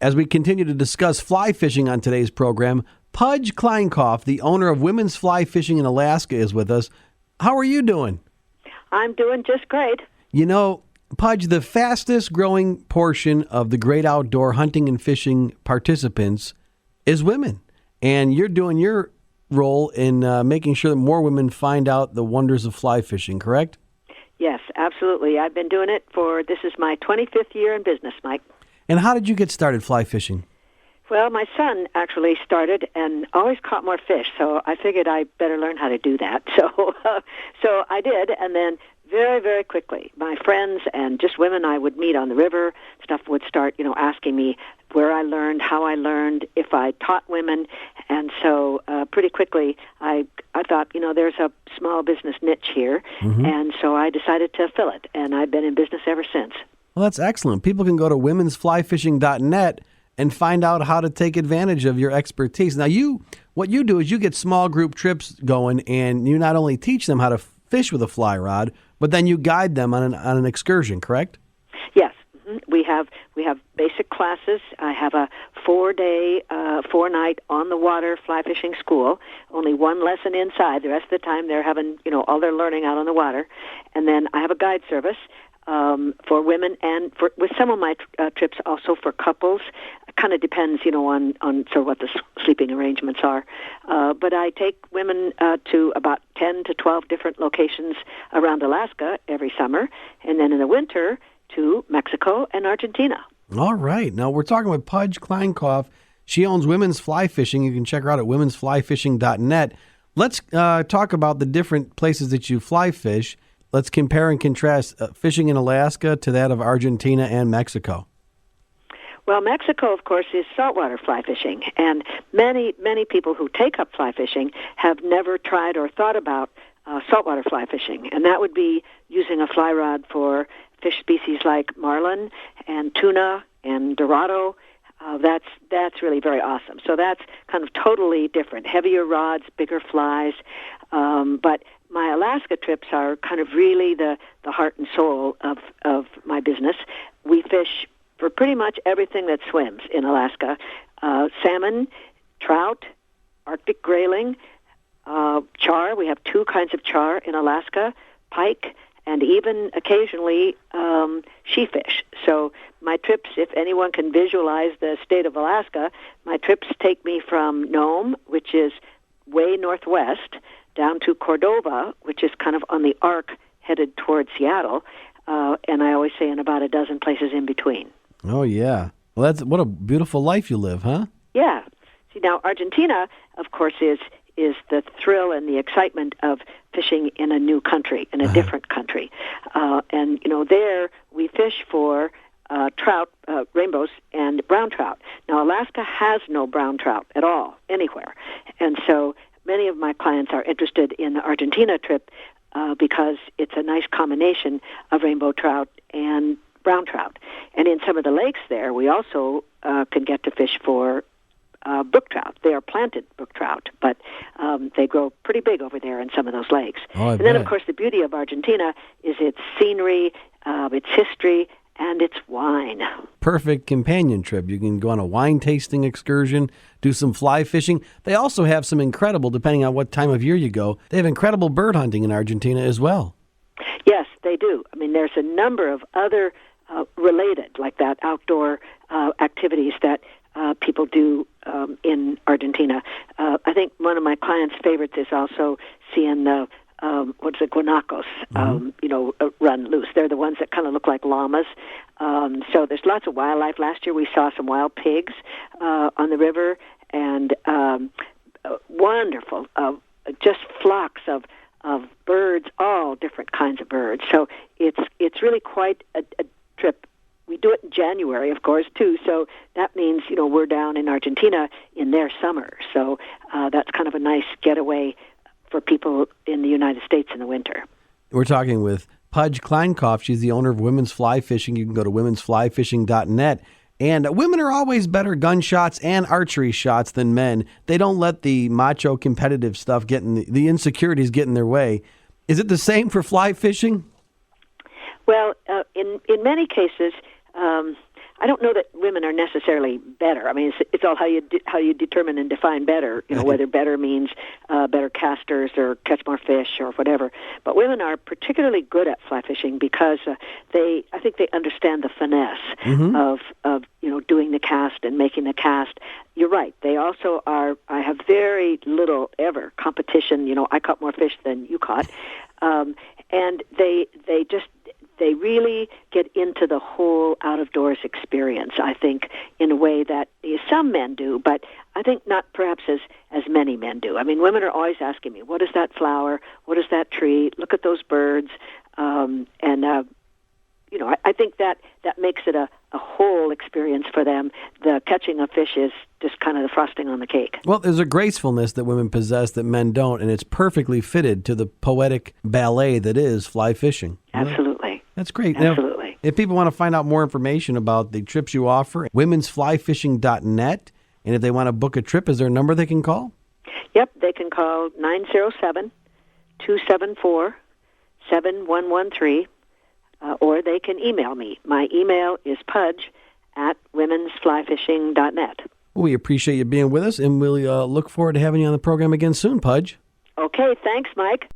As we continue to discuss fly fishing on today's program, Pudge Kleinkauf, the owner of Women's Fly Fishing in Alaska, is with us. How are you doing? I'm doing just great. You know, Pudge, the fastest growing portion of the great outdoor hunting and fishing participants is women. And you're doing your role in making sure that more women find out the wonders of fly fishing, correct? Yes, absolutely. I've been doing it this is my 25th year in business, Mike. And how did you get started fly fishing? Well, my son actually started and always caught more fish, so I figured I better learn how to do that. So I did, and then very, very quickly, my friends and just women I would meet on the river, stuff would start, asking me where I learned, how I learned, if I taught women, and so pretty quickly I thought, there's a small business niche here, and so I decided to fill it, and I've been in business ever since. Well, that's excellent. People can go to womensflyfishing.net and find out how to take advantage of your expertise. Now, what you do is you get small group trips going, and you not only teach them how to fish with a fly rod, but then you guide them on an excursion, correct? Yes. We have basic classes. I have a 4-day, 4-night on-the-water fly fishing school. Only one lesson inside. The rest of the time they're having, all their learning out on the water. And then I have a guide service for women and with some of my trips also for couples. It kind of depends, on sort of what the sleeping arrangements are. But I take women to about 10 to 12 different locations around Alaska every summer. And then in the winter, to Mexico and Argentina. All right. Now, we're talking with Pudge Kleinkauf. She owns Women's Fly Fishing. You can check her out at womensflyfishing.net. Let's talk about the different places that you fly fish. Let's compare and contrast fishing in Alaska to that of Argentina and Mexico. Well, Mexico, of course, is saltwater fly fishing, and many, many people who take up fly fishing have never tried or thought about saltwater fly fishing, and that would be using a fly rod for fish species like marlin and tuna and dorado. That's really very awesome. So that's kind of totally different. Heavier rods, bigger flies. But my Alaska trips are kind of really the heart and soul of my business. We fish for pretty much everything that swims in Alaska. Salmon, trout, Arctic grayling, char. We have 2 kinds of char in Alaska, pike, and even occasionally sheefish. So my trips, if anyone can visualize the state of Alaska, my trips take me from Nome, which is way northwest, down to Cordova, which is kind of on the arc headed towards Seattle, and I always say in about a dozen places in between. Oh, yeah. Well, what a beautiful life you live, huh? Yeah. See, now Argentina, of course, is the thrill and the excitement of fishing in a new country, in a different country. And, there we fish for trout, rainbows, and brown trout. Now, Alaska has no brown trout at all, anywhere. And so many of my clients are interested in the Argentina trip because it's a nice combination of rainbow trout and brown trout. And in some of the lakes there, we also can get to fish for brook trout. They are planted brook trout, but they grow pretty big over there in some of those lakes. And then, of course, the beauty of Argentina is its scenery, its history, and its wine. Perfect companion trip. You can go on a wine tasting excursion, do some fly fishing. They also have some incredible, depending on what time of year you go, they have incredible bird hunting in Argentina as well. Yes, they do. I mean, there's a number of other related, like that, outdoor activities that people do in Argentina. I think one of my clients' favorites is also seeing the guanacos, run loose. They're the ones that kind of look like llamas. So there's lots of wildlife. Last year we saw some wild pigs on the river, and wonderful, just flocks of birds, all different kinds of birds. So it's really quite a trip. We do it in January, of course, too. So that means, we're down in Argentina in their summer. So that's kind of a nice getaway for people in the United States in the winter. We're talking with Pudge Kleinkauf. She's the owner of Women's Fly Fishing. You can go to womensflyfishing.net. And women are always better gun shots and archery shots than men. They don't let the macho competitive stuff get in the insecurities get in their way. Is it the same for fly fishing? Well, in many cases, I don't know that women are necessarily better. I mean, it's all how you determine and define better. You know, whether better means better casters or catch more fish or whatever. But women are particularly good at fly fishing because I think they understand the finesse of doing the cast and making the cast. You're right. They also are. I have very little ever competition. You know, I caught more fish than you caught, and they really get into the whole out-of-doors experience, I think, in a way that some men do, but I think not perhaps as many men do. I mean, women are always asking me, what is that flower? What is that tree? Look at those birds. I think that makes it a whole experience for them. The catching of fish is just kind of the frosting on the cake. Well, there's a gracefulness that women possess that men don't, and it's perfectly fitted to the poetic ballet that is fly fishing. Absolutely. That's great. Absolutely. Now, if people want to find out more information about the trips you offer, womensflyfishing.net, and if they want to book a trip, is there a number they can call? Yep, they can call 907-274-7113, or they can email me. My email is pudge@womensflyfishing.net. We appreciate you being with us, and we'll look forward to having you on the program again soon, Pudge. Okay, thanks, Mike.